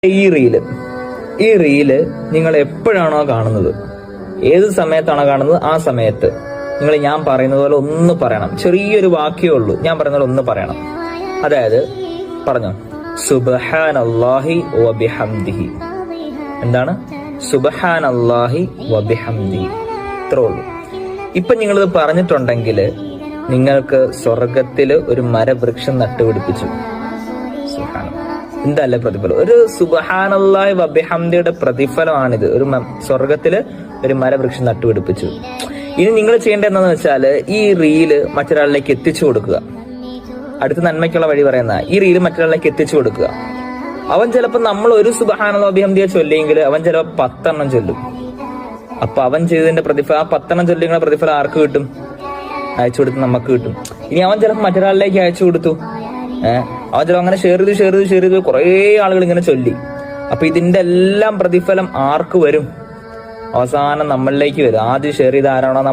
ഈ റീല് നിങ്ങൾ എപ്പോഴാണോ കാണുന്നത്, ഏത് സമയത്താണോ കാണുന്നത്, ആ സമയത്ത് നിങ്ങൾ ഞാൻ പറയുന്നത് പോലെ ഒന്ന് പറയണം. ചെറിയൊരു വാക്യമേ ഉള്ളൂ, ഞാൻ പറയുന്ന പോലെ ഒന്ന് പറയണം. അതായത് പറഞ്ഞോ, സുബ്ഹാനല്ലാഹി വബിഹംദിഹി. എന്താണ്? സുബ്ഹാനല്ലാഹി വബിഹംദിഹി. ഇത്രേ ഉള്ളൂ. ഇപ്പൊ നിങ്ങളിത് പറഞ്ഞിട്ടുണ്ടെങ്കിൽ നിങ്ങൾക്ക് സ്വർഗത്തില് ഒരു മരവൃക്ഷം നട്ടുപിടിപ്പിച്ചു. എന്തല്ല പ്രതിഫലം? ഒരു സുബ്ഹാനല്ലാഹി വബിഹംദിയുടെ പ്രതിഫലമാണിത്. ഒരു സ്വർഗത്തില് ഒരു മരവൃക്ഷം നട്ടുപിടിപ്പിച്ചു. ഇനി നിങ്ങൾ ചെയ്യേണ്ടത് എന്താന്ന് വെച്ചാല് ഈ റീല് മറ്റൊരാളിലേക്ക് എത്തിച്ചു കൊടുക്കുക. അടുത്ത നന്മയ്ക്കുള്ള വഴി പറയുന്ന ഈ റീല് മറ്റൊരാളിലേക്ക് എത്തിച്ചു കൊടുക്കുക. അവൻ ചിലപ്പോ നമ്മൾ ഒരു സുബ്ഹാനല്ലാഹി വബിഹംദിയെ ചൊല്ലിയെങ്കിൽ അവൻ ചിലപ്പോ 10 എണ്ണം ചൊല്ലും. അപ്പൊ അവൻ ചെയ്തതിന്റെ പ്രതിഫലം, ആ 10 എണ്ണം ചൊല്ലിയുടെ പ്രതിഫലം ആർക്ക് കിട്ടും? അയച്ചു കൊടുത്ത് നമുക്ക് കിട്ടും. ഇനി അവൻ ചിലപ്പോൾ മറ്റൊരാളിലേക്ക് അയച്ചു കൊടുത്തു, അവൻ ചിലപ്പോൾ അങ്ങനെ ഷെയർ ചെയ്ത് കുറെ ആളുകൾ ഇങ്ങനെ ചൊല്ലി. അപ്പൊ ഇതിന്റെ എല്ലാം പ്രതിഫലം ആർക്ക് വരും? അവസാനം നമ്മളിലേക്ക് വരും. ആദ്യം ഷെയർ ചെയ്ത ആരാണോ